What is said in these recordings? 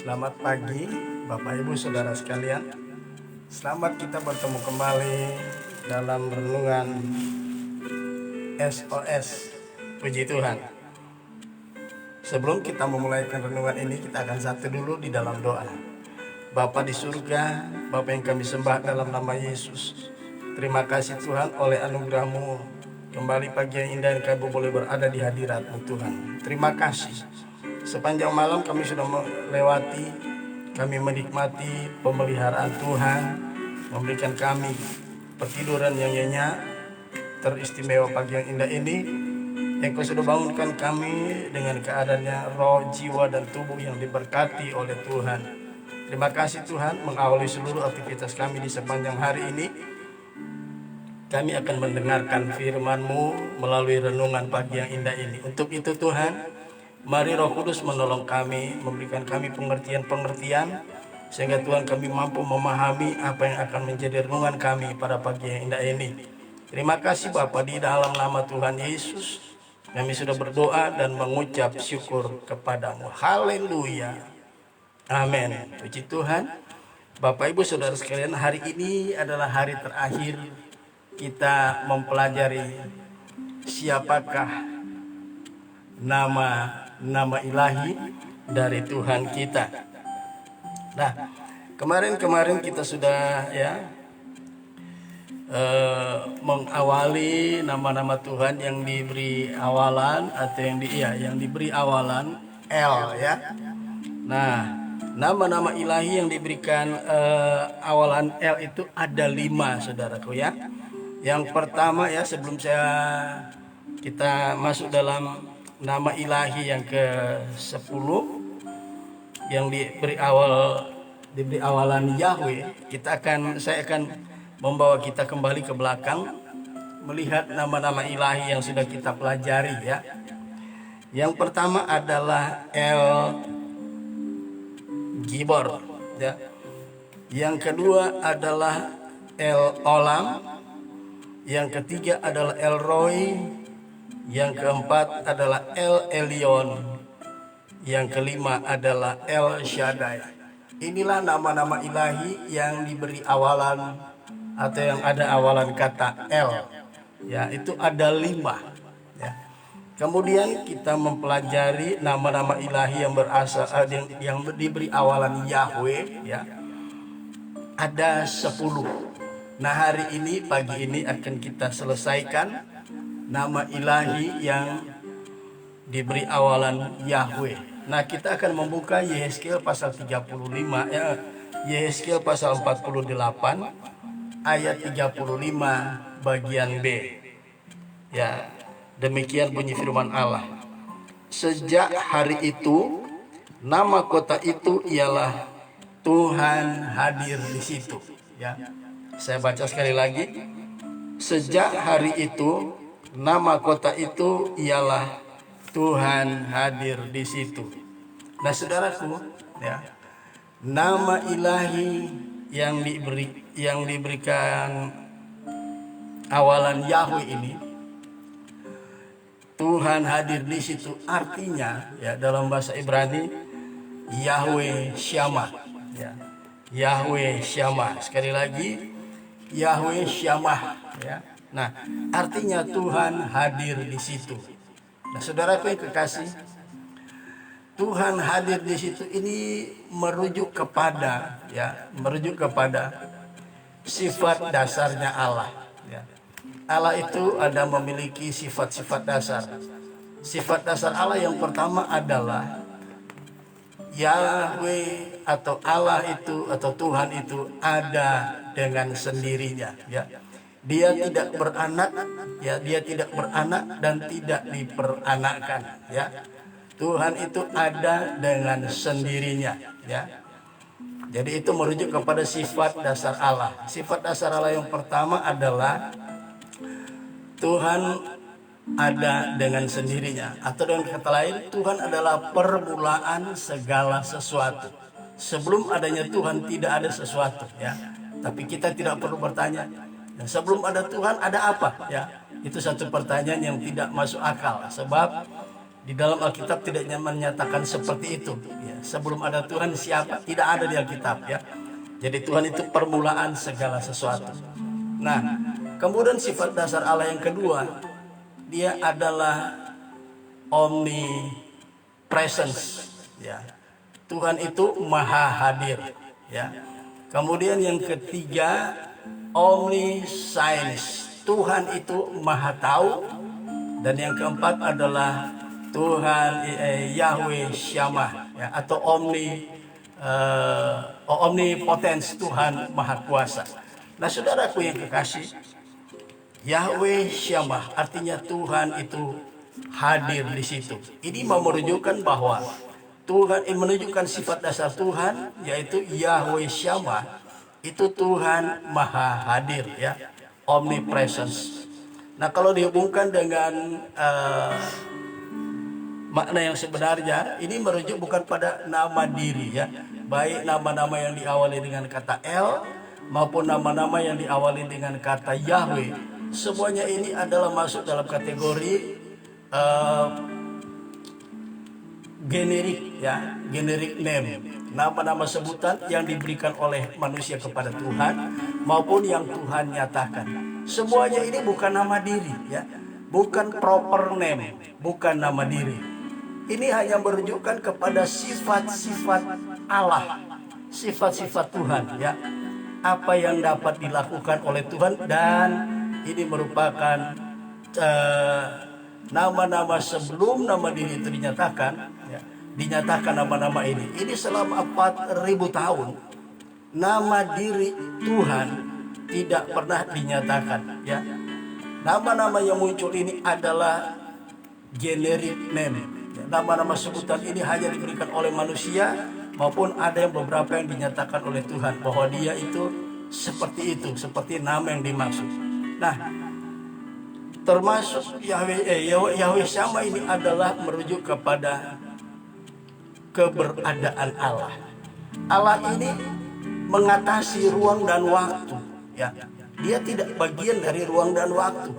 Selamat pagi Bapak Ibu Saudara sekalian. Selamat kita bertemu kembali dalam renungan SOS. Puji Tuhan. Sebelum kita memulai renungan ini, kita akan satu dulu di dalam doa. Bapa di surga, Bapa yang kami sembah dalam nama Yesus, terima kasih Tuhan oleh anugerah-Mu. Kembali pagi yang indah kami boleh berada di hadirat-Mu Tuhan. Terima kasih. Sepanjang malam kami sudah melewati, kami menikmati pemeliharaan Tuhan, memberikan kami pertiduran yang nyenyak, teristimewa pagi yang indah ini. Engkau sudah bangunkan kami dengan keadaannya roh, jiwa, dan tubuh yang diberkati oleh Tuhan. Terima kasih Tuhan, mengawali seluruh aktivitas kami di sepanjang hari ini. Kami akan mendengarkan firman-Mu melalui renungan pagi yang indah ini. Untuk itu Tuhan, mari Roh Kudus menolong kami, memberikan kami pengertian-pengertian, sehingga Tuhan kami mampu memahami apa yang akan menjadi renungan kami pada pagi yang indah ini. Terima kasih Bapa, di dalam nama Tuhan Yesus, kami sudah berdoa dan mengucap syukur kepadamu. Haleluya. Amin. Puji Tuhan. Bapak Ibu Saudara sekalian, hari ini adalah hari terakhir kita mempelajari siapakah nama ilahi dari Tuhan kita. Nah, kemarin kita sudah mengawali nama-nama Tuhan yang diberi awalan atau yang diberi awalan L ya. Nah, nama-nama ilahi yang diberikan awalan L itu ada 5, saudaraku ya. Yang pertama ya, sebelum kita masuk dalam nama ilahi yang ke-10 yang diberi awalan Yahweh, saya akan membawa kita kembali ke belakang melihat nama-nama ilahi yang sudah kita pelajari ya. Yang pertama adalah El Gibor ya. Yang kedua adalah El Olam. Yang ketiga adalah El Roy. Yang keempat adalah El Elyon. Yang kelima adalah El Shaddai. Inilah nama-nama ilahi yang diberi awalan atau yang ada awalan kata El. Ya, itu ada 5. Ya. Kemudian kita mempelajari nama-nama ilahi yang berasal yang diberi awalan Yahweh. Ya. Ada 10. Nah, hari ini, pagi ini akan kita selesaikan nama ilahi yang diberi awalan Yahweh. Nah, kita akan membuka Yehezkiel pasal 35 ya, Yehezkiel pasal 48 ayat 35 bagian B. Ya, demikian bunyi firman Allah. Sejak hari itu, nama kota itu ialah Tuhan hadir di situ. Ya. Saya baca sekali lagi. Sejak hari itu, nama kota itu ialah Tuhan hadir di situ. Nah, saudaraku, ya, nama ilahi yang diberikan awalan Yahweh ini, Tuhan hadir di situ, artinya ya dalam bahasa Ibrani Yahweh Shammah. Ya, Yahweh Shammah. Sekali lagi, Yahweh Shammah ya. Nah, artinya Tuhan hadir di situ. Nah, saudaraku yang kekasih, Tuhan hadir di situ ini merujuk kepada sifat dasarnya Allah ya. Allah itu ada memiliki sifat-sifat dasar. Sifat dasar Allah yang pertama adalah Yahweh atau Allah itu atau Tuhan itu ada dengan sendirinya ya. Dia tidak beranak ya, dia tidak beranak dan tidak diperanakkan ya. Tuhan itu ada dengan sendirinya ya. Jadi itu merujuk kepada sifat dasar Allah. Sifat dasar Allah yang pertama adalah Tuhan ada dengan sendirinya, atau dengan kata lain, Tuhan adalah permulaan segala sesuatu. Sebelum adanya Tuhan tidak ada sesuatu ya. Tapi kita tidak perlu bertanya, sebelum ada Tuhan ada apa ya? Itu satu pertanyaan yang tidak masuk akal, sebab Di dalam Alkitab tidak menyatakan seperti itu. Ya, sebelum ada Tuhan siapa? Tidak ada di Alkitab ya. Jadi Tuhan itu permulaan segala sesuatu. Nah, kemudian sifat dasar Allah yang kedua, dia adalah omnipresence. Ya, Tuhan itu maha hadir. Ya. Kemudian yang ketiga, omniscience. Tuhan itu maha tahu. Dan yang keempat adalah Tuhan Yahweh Shammah ya, atau omnipotence, Tuhan maha kuasa. Nah saudaraku yang kekasih, Yahweh Shammah artinya Tuhan itu hadir di situ. Ini mau menunjukkan bahwa Tuhan menunjukkan sifat dasar Tuhan, yaitu Yahweh Shammah itu Tuhan maha hadir ya, omnipresence. Nah kalau dihubungkan dengan makna yang sebenarnya, ini merujuk bukan pada nama diri ya, baik nama-nama yang diawali dengan kata El maupun nama-nama yang diawali dengan kata Yahweh, semuanya ini adalah masuk dalam kategori generik ya, generic name, nama-nama sebutan yang diberikan oleh manusia kepada Tuhan maupun yang Tuhan nyatakan. Semuanya ini bukan nama diri ya, bukan proper name, bukan nama diri. Ini hanya menunjukkan kepada sifat-sifat Allah, sifat-sifat Tuhan ya, apa yang dapat dilakukan oleh Tuhan, dan ini merupakan nama-nama sebelum nama diri itu dinyatakan ya, dinyatakan nama-nama ini selama 4.000 tahun nama diri Tuhan tidak pernah dinyatakan ya. Nama-nama yang muncul ini adalah generic name ya. Nama-nama sebutan ini hanya diberikan oleh manusia, maupun ada yang beberapa yang dinyatakan oleh Tuhan bahwa dia itu seperti itu, seperti nama yang dimaksud. Nah, termasuk Yahweh Shammah ini adalah merujuk kepada keberadaan Allah. Allah ini mengatasi ruang dan waktu ya. Dia tidak bagian dari ruang dan waktu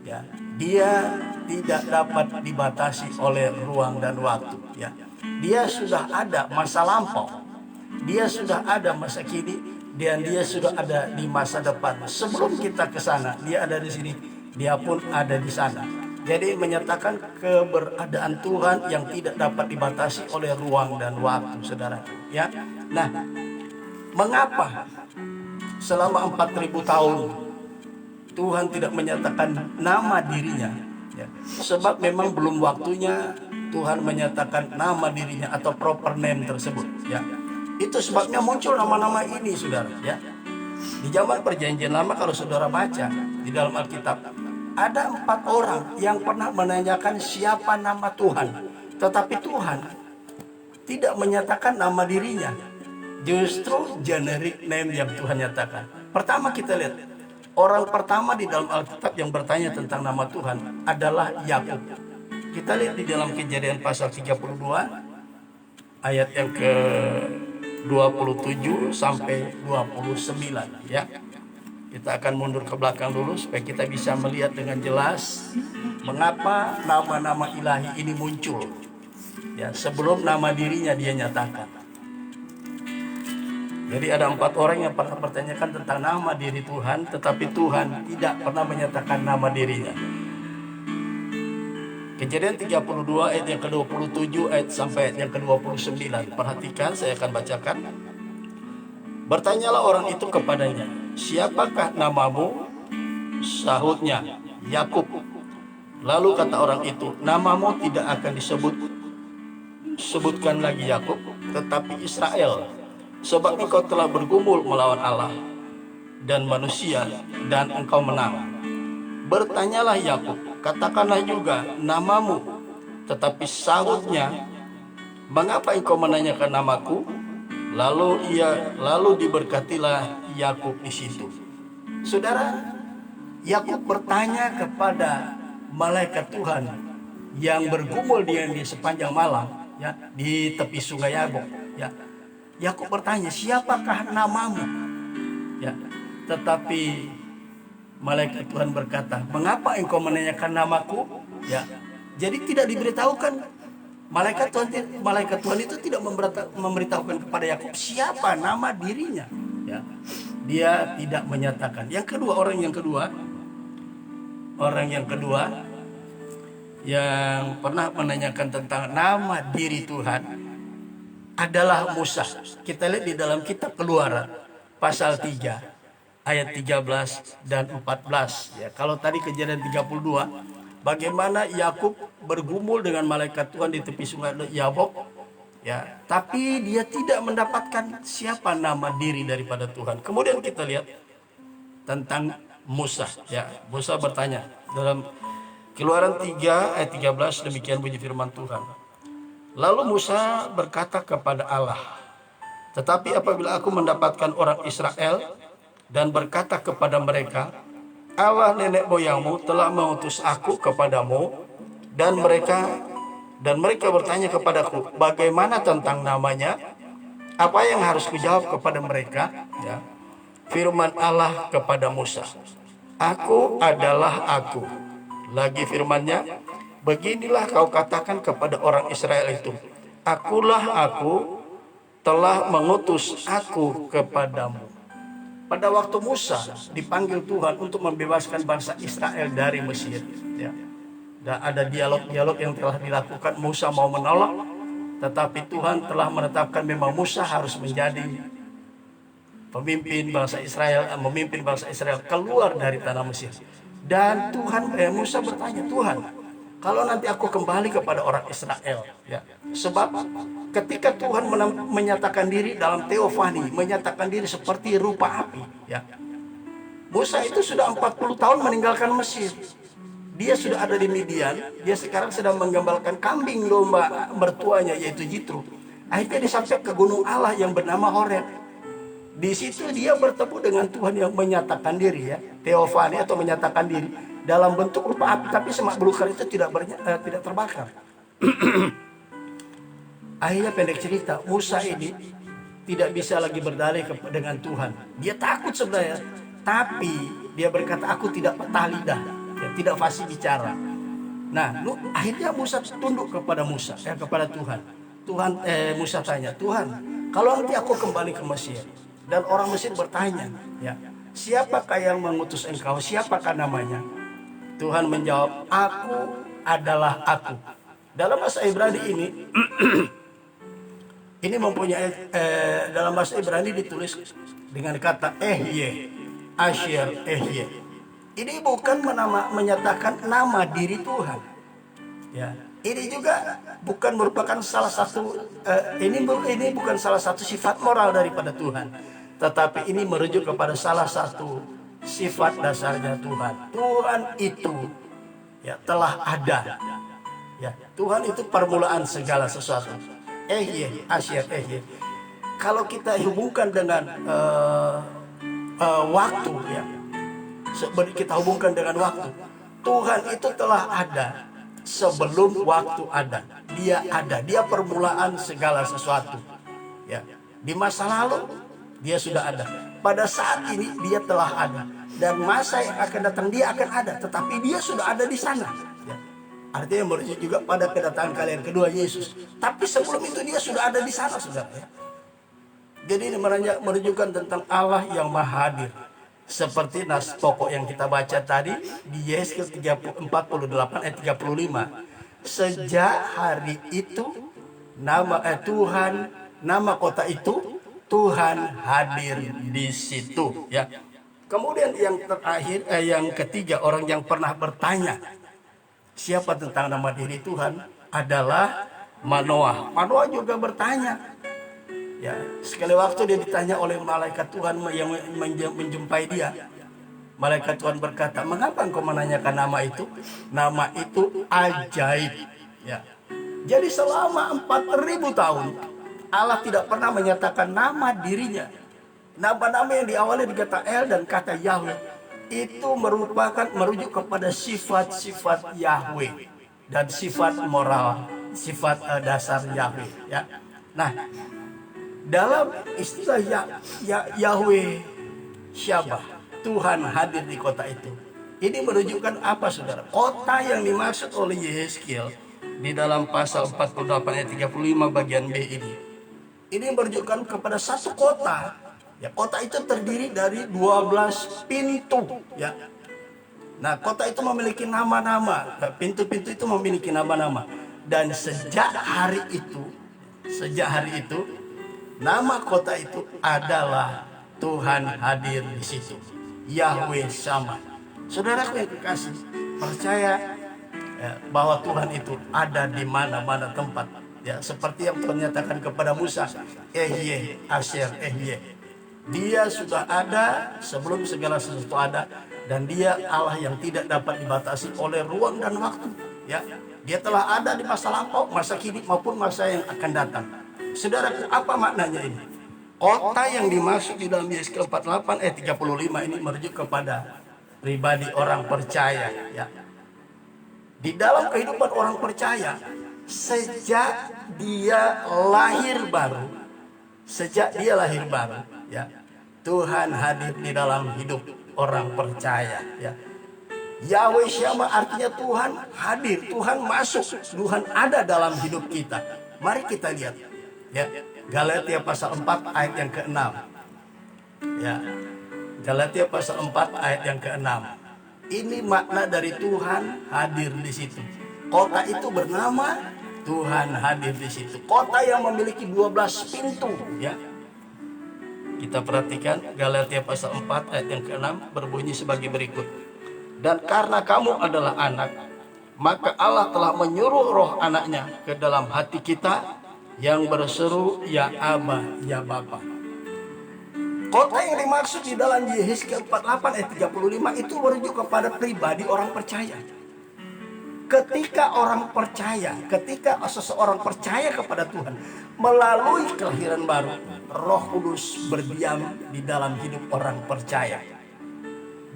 ya. Dia tidak dapat dibatasi oleh ruang dan waktu ya. Dia sudah ada masa lampau, dia sudah ada masa kini, dan dia sudah ada di masa depan. Sebelum kita ke sana, dia ada di sini, dia pun ada di sana. Jadi menyatakan keberadaan Tuhan yang tidak dapat dibatasi oleh ruang dan waktu, saudara ya. Nah, mengapa selama 4.000 tahun Tuhan tidak menyatakan nama dirinya ya? Sebab memang belum waktunya Tuhan menyatakan nama dirinya atau proper name tersebut ya. Itu sebabnya muncul nama-nama ini, saudara ya. Di zaman Perjanjian Lama, kalau saudara baca di dalam Alkitab, ada 4 orang yang pernah menanyakan siapa nama Tuhan, tetapi Tuhan tidak menyatakan nama dirinya. Justru generic name yang Tuhan nyatakan. Pertama kita lihat, orang pertama di dalam Alkitab yang bertanya tentang nama Tuhan adalah Yakub. Kita lihat di dalam Kejadian pasal 32 ayat yang ke 27 sampai 29 ya. Kita akan mundur ke belakang dulu supaya kita bisa melihat dengan jelas mengapa nama-nama ilahi ini muncul ya, sebelum nama dirinya dia nyatakan. Jadi ada 4 orang yang pernah bertanyakan tentang nama diri Tuhan, tetapi Tuhan tidak pernah menyatakan nama dirinya. Kejadian 32 ayat yang ke-27 ayat sampai ayat yang ke-29. Perhatikan, saya akan bacakan. Bertanyalah orang itu kepadanya, siapakah namamu? Sahutnya, Yakub. Lalu kata orang itu, namamu tidak akan sebutkan lagi Yakub, tetapi Israel. Sebab engkau telah bergumul melawan Allah dan manusia, dan engkau menang. Bertanyalah Yakub, katakanlah juga namamu. Tetapi sahutnya, mengapa engkau menanyakan namaku? Lalu diberkatilah Yakub di situ. Saudara, Yakub bertanya kepada malaikat Tuhan yang bergumul di sepanjang malam ya, di tepi sungai Yabok ya. Yakub bertanya, siapakah namamu? Ya, tetapi malaikat Tuhan berkata, mengapa engkau menanyakan namaku? Ya, Jadi tidak diberitahukan, malaikat Tuhan itu tidak memberitahukan kepada Yakub siapa nama dirinya. Ya. Dia tidak menyatakan. Orang yang kedua yang pernah menanyakan tentang nama diri Tuhan adalah Musa. Kita lihat di dalam kitab Keluaran pasal 3 ayat 13 dan 14. Ya, kalau tadi Kejadian 32, bagaimana Yakub bergumul dengan malaikat Tuhan di tepi sungai Yabok, ya, tapi dia tidak mendapatkan siapa nama diri daripada Tuhan. Kemudian kita lihat tentang Musa. Ya, Musa bertanya dalam Keluaran 3 ayat 13, demikian bunyi firman Tuhan. Lalu Musa berkata kepada Allah, tetapi apabila aku mendapatkan orang Israel dan berkata kepada mereka, Allah nenek moyangmu telah mengutus aku kepadamu, dan mereka bertanya kepadaku, bagaimana tentang namanya? Apa yang harus kujawab kepada mereka? Ya. Firman Allah kepada Musa, aku adalah aku. Lagi firmannya, beginilah kau katakan kepada orang Israel itu, akulah aku, telah mengutus aku kepadamu. Pada waktu Musa dipanggil Tuhan untuk membebaskan bangsa Israel dari Mesir, ya, dan ada dialog-dialog yang telah dilakukan. Musa mau menolak, tetapi Tuhan telah menetapkan memang Musa harus menjadi memimpin bangsa Israel keluar dari tanah Mesir. Dan Musa bertanya, Tuhan, kalau nanti aku kembali kepada orang Israel, ya, sebab ketika Tuhan menyatakan diri dalam teofani, menyatakan diri seperti rupa api, ya, Musa itu sudah 40 tahun meninggalkan Mesir. Dia sudah ada di Midian, dia sekarang sedang menggembalkan kambing domba mertuanya, yaitu Jitro. Akhirnya dia sampai ke gunung Allah yang bernama Horeb. Di situ dia bertemu dengan Tuhan yang menyatakan diri, ya, teofani atau menyatakan diri dalam bentuk rupa api, tapi semak belukar itu tidak terbakar. Akhirnya pendek cerita, Musa ini tidak bisa lagi berdalih dengan Tuhan. Dia takut sebenarnya, tapi dia berkata, aku tidak patah lidah, ya, tidak fasih bicara. Nah, akhirnya Musa tunduk kepada Tuhan. Musa tanya, Tuhan, kalau nanti aku kembali ke Mesir dan orang Mesir bertanya, ya, siapakah yang mengutus engkau? Siapakah namanya? Tuhan menjawab, aku adalah aku. Dalam bahasa Ibrani ini mempunyai dalam bahasa Ibrani ditulis dengan kata ehye, asher ehye. Ini bukan menyatakan nama diri Tuhan. Ya, ini juga bukan merupakan salah satu ini bukan salah satu sifat moral daripada Tuhan, tetapi ini merujuk kepada salah satu sifat dasarnya Tuhan. Tuhan itu, ya, telah ada. Ya, Tuhan itu permulaan segala sesuatu. Ehye, asyir, ehye. Kalau kita hubungkan dengan waktu, ya, kita hubungkan dengan waktu. Tuhan itu telah ada sebelum waktu ada. Dia ada, dia permulaan segala sesuatu. Ya, di masa lalu dia sudah ada. Pada saat ini dia telah ada, dan masa yang akan datang dia akan ada, tetapi dia sudah ada di sana. Ya. Artinya merujuk juga pada kedatangan kalian kedua Yesus. Tapi sebelum itu dia sudah ada di sana, saudara. Ya. Jadi ini menunjukkan tentang Allah yang maha hadir. Seperti nas pokok yang kita baca tadi di Yesaya 48 ayat 35. Sejak hari itu nama kota itu Tuhan hadir di situ, ya. Kemudian yang terakhir, yang ketiga, orang yang pernah bertanya siapa tentang nama diri Tuhan adalah Manoah. Manoah juga bertanya. Ya, sekali waktu dia ditanya oleh malaikat Tuhan yang menjumpai dia. Malaikat Tuhan berkata, mengapa engkau menanyakan nama itu? Nama itu ajaib. Ya. Jadi selama 4.000 tahun Allah tidak pernah menyatakan nama dirinya. Nama-nama yang diawali dengan kata El dan kata Yahweh itu merujuk kepada sifat-sifat Yahweh dan sifat moral, sifat dasar Yahweh. Ya. Nah, dalam istilah Yahweh Syabah, Tuhan hadir di kota itu. Ini menunjukkan apa, saudara? Kota yang dimaksud oleh Yehezkiel di dalam pasal 48 ayat 35 bagian B ini menunjukkan kepada satu kota. Ya, kota itu terdiri dari 12 pintu. Ya. Nah, kota itu memiliki nama-nama. Pintu-pintu itu memiliki nama-nama. Dan sejak hari itu, nama kota itu adalah Tuhan hadir di situ. Yahweh Sama. Saudaraku yang kekasih, percaya bahwa Tuhan itu ada di mana-mana tempat. Ya, seperti yang Tuhan nyatakan kepada Musa, Ehye, Asher, Ehye. Dia sudah ada sebelum segala sesuatu ada, dan dia Allah yang tidak dapat dibatasi oleh ruang dan waktu. Ya, dia telah ada di masa lampau, masa kini maupun masa yang akan datang. Saudaraku, apa maknanya ini? Kota yang dimaksud di dalam Yesaya 48 ayat 35 ini merujuk kepada pribadi orang percaya. Ya. Di dalam kehidupan orang percaya, sejak dia lahir baru, ya, Tuhan hadir di dalam hidup orang percaya. Ya. Yahweh Syama artinya Tuhan hadir, Tuhan masuk, Tuhan ada dalam hidup kita. Mari kita lihat. Ya. Galatia pasal 4 ayat yang ke-6. Ya. Galatia pasal 4 ayat yang ke-6. Ini makna dari Tuhan hadir di situ. Kota itu bernama Tuhan hadir di situ. Kota yang memiliki 12 pintu, ya. Kita perhatikan Galatia pasal 4 ayat yang ke-6 berbunyi sebagai berikut. Dan karena kamu adalah anak, maka Allah telah menyuruh roh anaknya ke dalam hati kita yang berseru, ya Aba, ya Bapa. Kota yang dimaksud di dalam Yehezkiel 48 ayat 35 itu merujuk kepada pribadi orang percaya. Ketika seseorang percaya kepada Tuhan melalui kelahiran baru, Roh Kudus berdiam di dalam hidup orang percaya.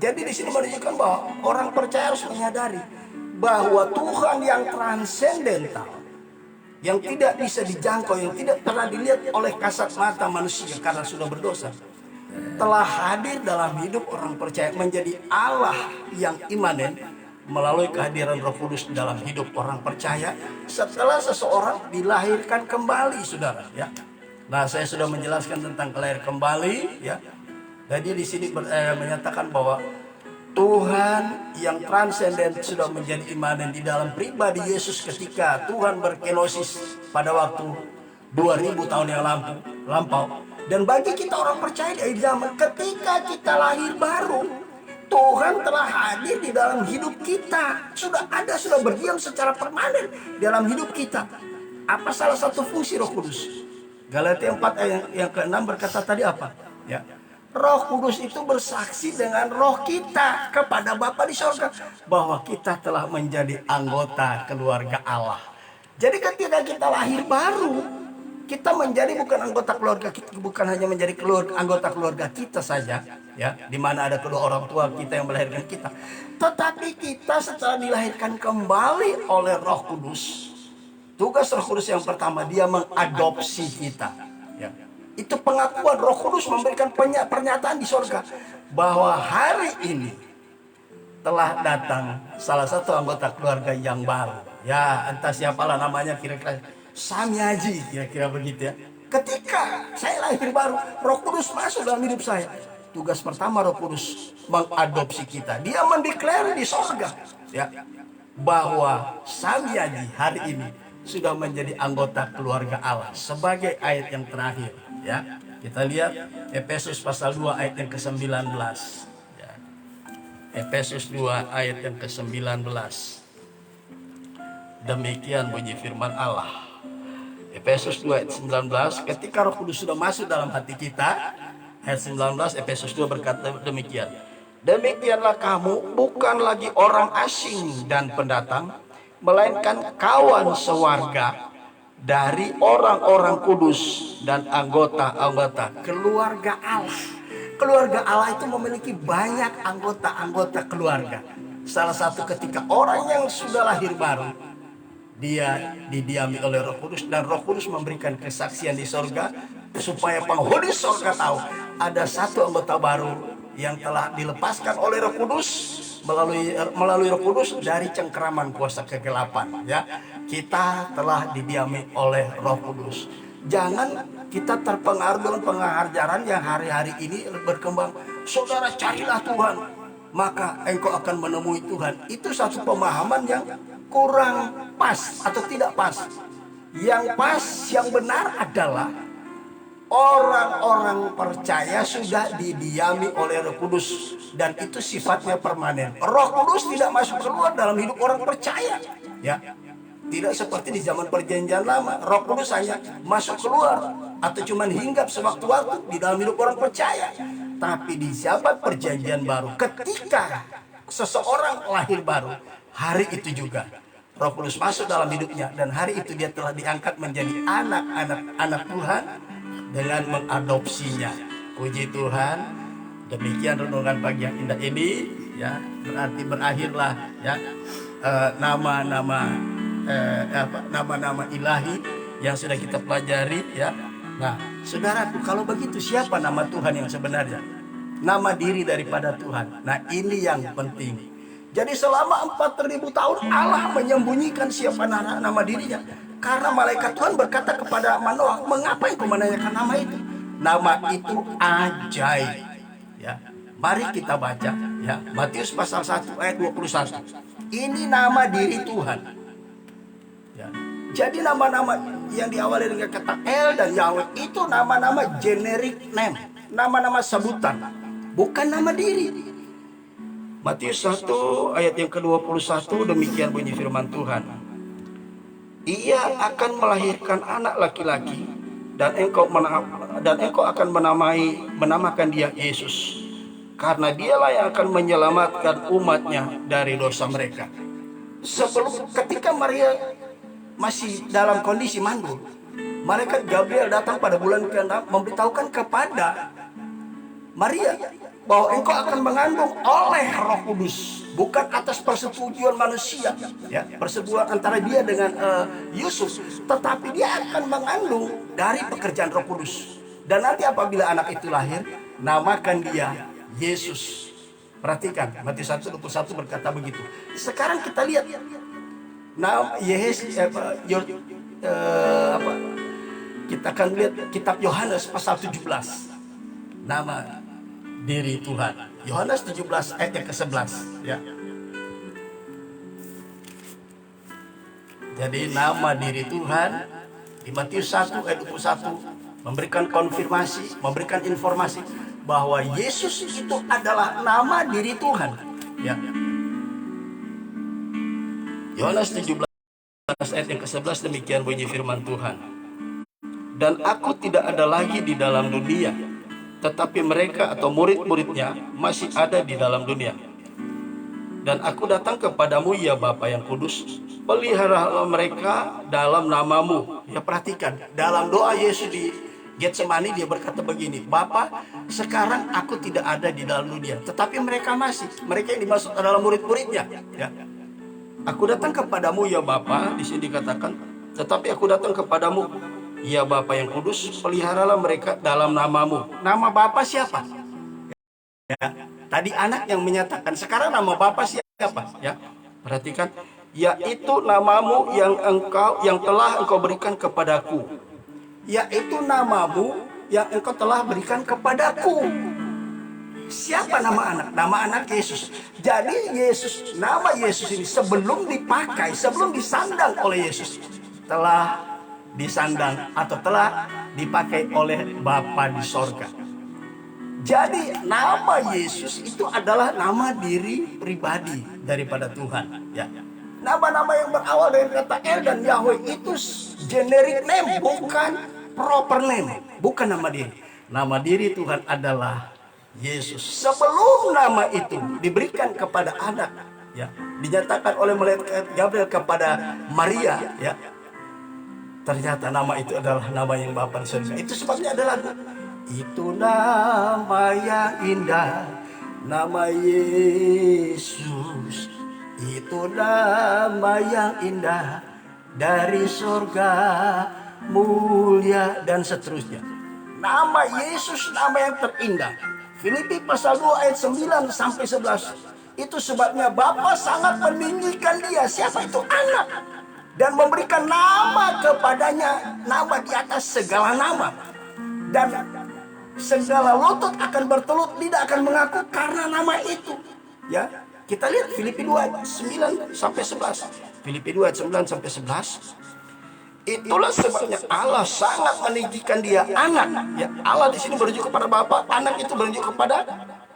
Jadi di sini menunjukkan bahwa orang percaya harus menyadari bahwa Tuhan yang transendental, yang tidak bisa dijangkau, yang tidak pernah dilihat oleh kasat mata manusia karena sudah berdosa, telah hadir dalam hidup orang percaya menjadi Allah yang imanen melalui kehadiran Roh Kudus dalam hidup orang percaya setelah seseorang dilahirkan kembali, saudara. Ya. Nah, saya sudah menjelaskan tentang kelahiran kembali. Ya. Jadi di sini menyatakan bahwa Tuhan yang transenden sudah menjadi imanen di dalam pribadi Yesus ketika Tuhan berkenosis pada waktu 2000 tahun yang lampau. Dan bagi kita orang percaya di zaman ketika kita lahir baru, Tuhan telah hadir di dalam hidup kita. Sudah berdiam secara permanen dalam hidup kita. Apa salah satu fungsi Roh Kudus? Galatia 4 ayat yang ke-6 berkata tadi apa? Ya. Roh Kudus itu bersaksi dengan roh kita kepada Bapa di surga bahwa kita telah menjadi anggota keluarga Allah. Jadi ketika kita lahir baru, kita menjadi bukan anggota keluarga kita, bukan hanya menjadi anggota keluarga kita saja, ya, di mana ada kedua orang tua kita yang melahirkan kita, tetapi kita setelah dilahirkan kembali oleh Roh Kudus. Tugas Roh Kudus yang pertama, dia mengadopsi kita. Ya. Itu pengakuan Roh Kudus memberikan pernyataan di surga bahwa hari ini telah datang salah satu anggota keluarga yang baru. Ya, entah siapalah namanya, kira-kira Samyaji, kira-kira begitu ya. Ketika saya lahir baru, Roh Kudus masuk dalam hidup saya. Tugas pertama Roh Kudus mengadopsi kita. Dia mendeklar di surga, ya, bahwa Samyaji hari ini sudah menjadi anggota keluarga Allah. Sebagai ayat yang terakhir, ya, kita lihat Efesus pasal 2 ayat yang ke-19. Ya. Efesus 2 ayat yang ke-19. Demikian bunyi firman Allah. Efesus 2 ayat 19, ketika Roh Kudus sudah masuk dalam hati kita, ayat 19 Efesus 2 berkata demikian. Demikianlah kamu bukan lagi orang asing dan pendatang, melainkan kawan sewarga dari orang-orang kudus dan anggota-anggota keluarga Allah. Keluarga Allah itu memiliki banyak anggota-anggota keluarga. Salah satu ketika orang yang sudah lahir baru, dia didiami oleh Roh Kudus, dan Roh Kudus memberikan kesaksian di sorga supaya penghuni sorga tahu ada satu anggota baru yang telah dilepaskan oleh Roh Kudus melalui Roh Kudus dari cengkeraman kuasa kegelapan, ya. Kita telah didiami oleh Roh Kudus. Jangan kita terpengaruh dengan pengajaran yang hari-hari ini berkembang. Saudara, carilah Tuhan, maka engkau akan menemui Tuhan. Itu satu pemahaman yang kurang pas atau tidak pas. Yang pas, yang benar adalah orang-orang percaya sudah didiami oleh Roh Kudus, dan itu sifatnya permanen. Roh Kudus tidak masuk keluar dalam hidup orang percaya, ya. Tidak seperti di zaman Perjanjian Lama, Roh Kudus hanya masuk keluar atau cuma hinggap sewaktu-waktu di dalam hidup orang percaya. Tapi di zaman Perjanjian Baru, ketika seseorang lahir baru, hari itu juga Roh Kudus masuk dalam hidupnya, dan hari itu dia telah diangkat menjadi anak Tuhan dengan mengadopsinya. Puji Tuhan. Demikian renungan pagi yang indah ini, ya. Berarti berakhirlah, ya, nama-nama ilahi yang sudah kita pelajari, ya. Nah, saudaraku, kalau begitu siapa nama Tuhan yang sebenarnya? Nama diri daripada Tuhan. Nah, ini yang penting. Jadi selama 4.000 tahun Allah menyembunyikan siapa nama dirinya. Karena malaikat Tuhan berkata kepada Manoah, mengapa engkau menanyakan nama itu? Nama itu ajaib. Ya, mari kita baca, ya, Matius pasal 1 ayat 21. Ini nama diri Tuhan. Ya. Jadi nama-nama yang diawali dengan kata El dan Yahweh itu nama-nama generic name, nama-nama sebutan, bukan nama diri. Matius 1 ayat yang ke-21, demikian bunyi firman Tuhan. Ia akan melahirkan anak laki-laki, dan engkau akan menamakan dia Yesus, karena dialah yang akan menyelamatkan umatnya dari dosa mereka. Ketika Maria masih dalam kondisi mandul, malaikat Gabriel datang pada bulan ke-6 memberitahukan kepada Maria bahwa engkau akan mengandung oleh Roh Kudus, bukan atas persetujuan manusia, ya, persetujuan antara dia dengan Yusuf, tetapi dia akan mengandung dari pekerjaan Roh Kudus. Dan nanti apabila anak itu lahir, namakan dia Yesus. Perhatikan, Matius 1:21 berkata begitu. Sekarang kita lihat kita akan lihat kitab Yohanes pasal 17. Nama diri Tuhan. Yohanes 17 ayat yang ke-11, ya. Jadi nama diri Tuhan di Matius 1 ayat 21 memberikan konfirmasi, memberikan informasi bahwa Yesus itu adalah nama diri Tuhan, ya. Yohanes 17 ayat yang ke-11, demikian bunyi firman Tuhan. Dan aku tidak ada lagi di dalam dunia, tetapi mereka atau murid-muridnya masih ada di dalam dunia. Dan aku datang kepadamu, ya Bapa yang kudus, peliharalah mereka dalam namamu. Ya, perhatikan, dalam doa Yesus di Getsemani dia berkata begini, Bapa, sekarang aku tidak ada di dalam dunia, tetapi mereka yang dimaksud adalah murid-muridnya, ya. Aku datang kepadamu, ya Bapa, di sini dikatakan, tetapi aku datang kepadamu, ya Bapa yang kudus, peliharalah mereka dalam namamu. Nama Bapa siapa? Ya, tadi anak yang menyatakan, sekarang nama Bapa siapa? Ya, perhatikan, yaitu namamu yang telah engkau berikan kepadaku. Yaitu namamu yang engkau telah berikan kepadaku. Siapa nama anak? Nama anak Yesus. Jadi Yesus, nama Yesus ini sebelum dipakai, sebelum disandang oleh Yesus, telah disandang atau telah dipakai oleh Bapa di sorga. Jadi nama Yesus itu adalah nama diri pribadi daripada Tuhan, ya. Nama-nama yang berawal dari kata El dan Yahweh itu generic name, bukan proper name, bukan nama diri. Nama diri Tuhan adalah Yesus. Sebelum nama itu diberikan kepada anak, ya, dinyatakan oleh malaikat Gabriel kepada Maria, ya, ternyata nama itu adalah nama yang Bapa di surga. Itu sebabnya adalah itu nama yang indah, nama Yesus. Itu nama yang indah dari surga, mulia, dan seterusnya. Nama Yesus nama yang terindah. Filipi pasal 2 ayat 9 sampai 11. Itu sebabnya Bapa sangat meninggikan dia. Siapa itu? Anak. Dan memberikan nama kepadanya, nama di atas segala nama. Dan segala lutut akan bertelut, lidah akan mengaku karena nama itu. Ya, kita lihat Filipi 2 9 sampai 11. Filipi 2 9 sampai 11. Itulah sebabnya Allah sangat meninggikan dia, anak. Ya, Allah di sini merujuk kepada Bapa, anak itu merujuk kepada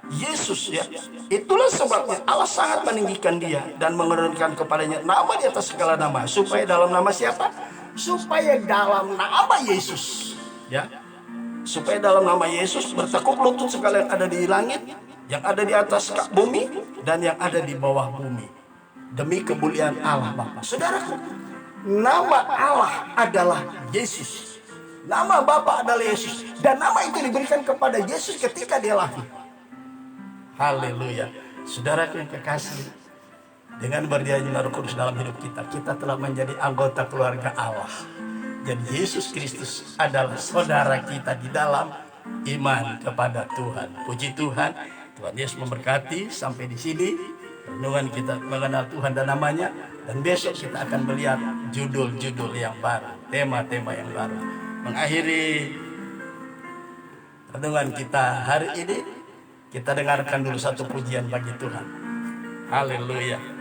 Yesus. Ya, itulah sebabnya Allah sangat meninggikan dia dan menurunkan kepadanya nama di atas segala nama. Supaya dalam nama siapa? Supaya dalam nama Yesus. Ya, supaya dalam nama Yesus bertekuk lutut segala yang ada di langit, yang ada di atas bumi, dan yang ada di bawah bumi. Demi kemuliaan Allah Bapa. Saudaraku, nama Allah adalah Yesus. Nama Bapa adalah Yesus. Dan nama itu diberikan kepada Yesus ketika dia lahir. Haleluya. Saudaraku yang kekasih, dengan berdiamnya Roh Kudus dalam hidup kita, kita telah menjadi anggota keluarga Allah. Dan Yesus Kristus adalah saudara kita di dalam iman kepada Tuhan. Puji Tuhan. Tuhan Yesus memberkati. Sampai di sini renungan kita mengenal Tuhan dan namanya. Dan besok kita akan melihat judul-judul yang baru, tema-tema yang baru. Mengakhiri renungan kita hari ini, kita dengarkan dulu satu pujian bagi Tuhan. Haleluya.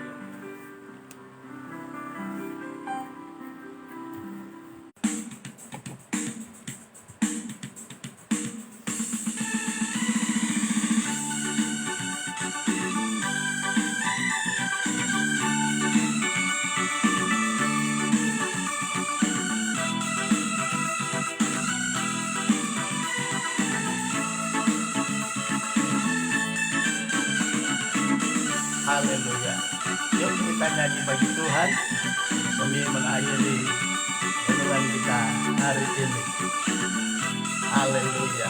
Haleluya. Yuk kita nyanyi bagi Tuhan demi mengakhiri renungan kita hari ini. Haleluya.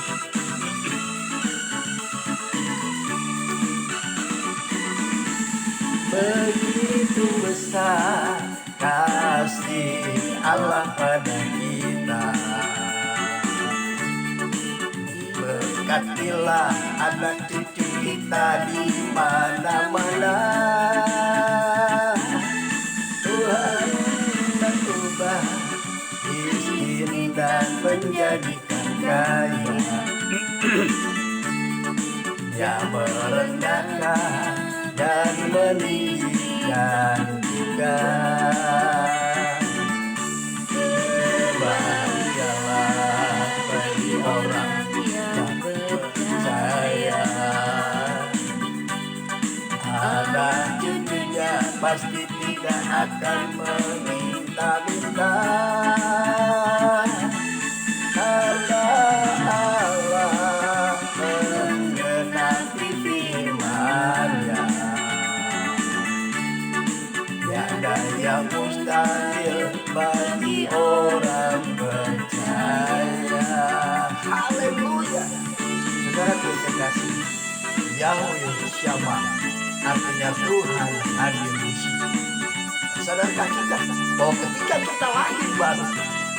Begitu besar kasih Allah pada kita. Berkatilah anak cucu kita di mana-mana. Tuhan mengubah miskin dan menjadikan kaya. Dia merendahkan dan meninggikan juga. Bahagialah bagi orang percaya, anak cucunya pasti tidak akan meminta-minta. Karena Allah menggenapi firman-Nya, tiada yang mustahil bagi orang percaya. Haleluya. Saudara terkasih, Yahweh Shammah artinya Tuhan hadir di sini. Sadarkah kita bahwa ketika kita lahir baru,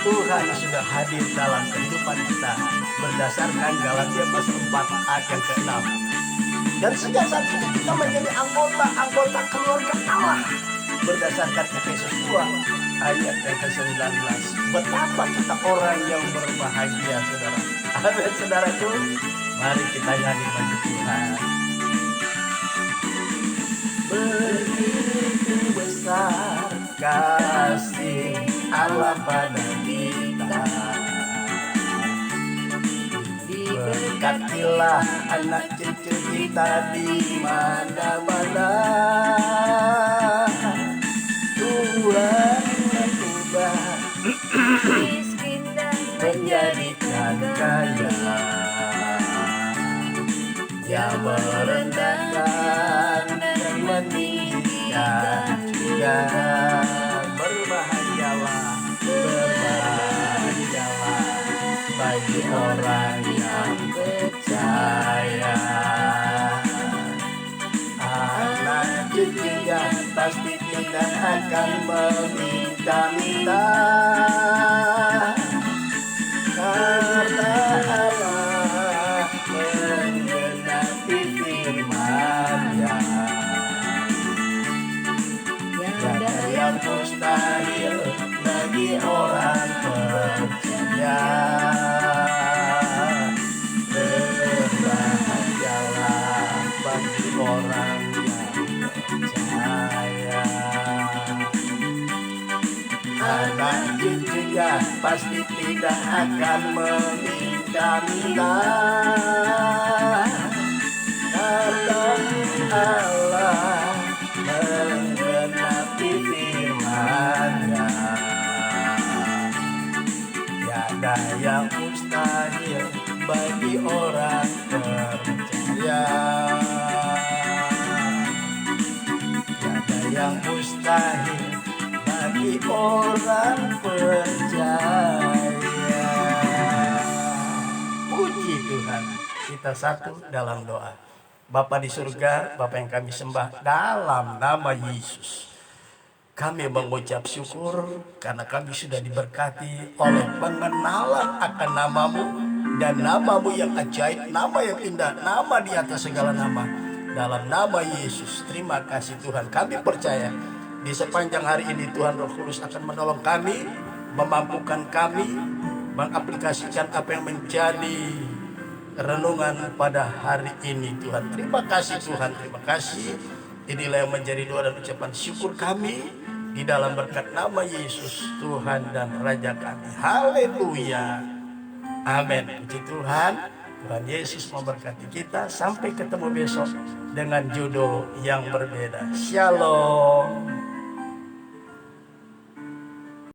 Tuhan sudah hadir dalam kehidupan kita berdasarkan Galatia pasal 4 ayat yang ke-6. Dan sejak saat itu kita menjadi anggota keluarga Allah berdasarkan Efesus 2 ayat yang ke-19. Betapa kita orang yang berbahagia, saudara. Amin, saudaraku. Mari kita nyanyi bagi Tuhan. Begitu besar kasih Allah pada kita. Berkatilah anak cucu kita di mana-mana. Tuhan mengubah miskin dan menjadikan kaya. Dia merendahkan dan meninggikan juga. Berbahagialah, berbahagialah bagi orang yang percaya. Anak cucunya pasti tidak akan meminta-minta. Karena Allah menggenapi firman-Nya, pasti tidak akan meninggalkan. Karena Allah menggenapi firman-Nya. Tiada yang mustahil bagi orang percaya. Tiada yang mustahil bagi orang percaya. Puji Tuhan. Kita satu dalam doa. Bapa di surga, Bapa yang kami sembah dalam nama Yesus. Kami mengucap syukur karena kami sudah diberkati oleh pengenalan akan nama-Mu dan nama-Mu yang ajaib, nama yang indah, nama di atas segala nama. Dalam nama Yesus, terima kasih Tuhan. Kami percaya di sepanjang hari ini Tuhan Roh Kudus akan menolong kami, memampukan kami, mengaplikasikan apa yang menjadi renungan pada hari ini Tuhan. Terima kasih Tuhan, terima kasih. Inilah yang menjadi doa dan ucapan syukur kami di dalam berkat nama Yesus Tuhan dan Raja kami. Haleluya. Amin. Puji Tuhan. Tuhan Yesus memberkati kita. Sampai ketemu besok dengan judul yang berbeda. Shalom.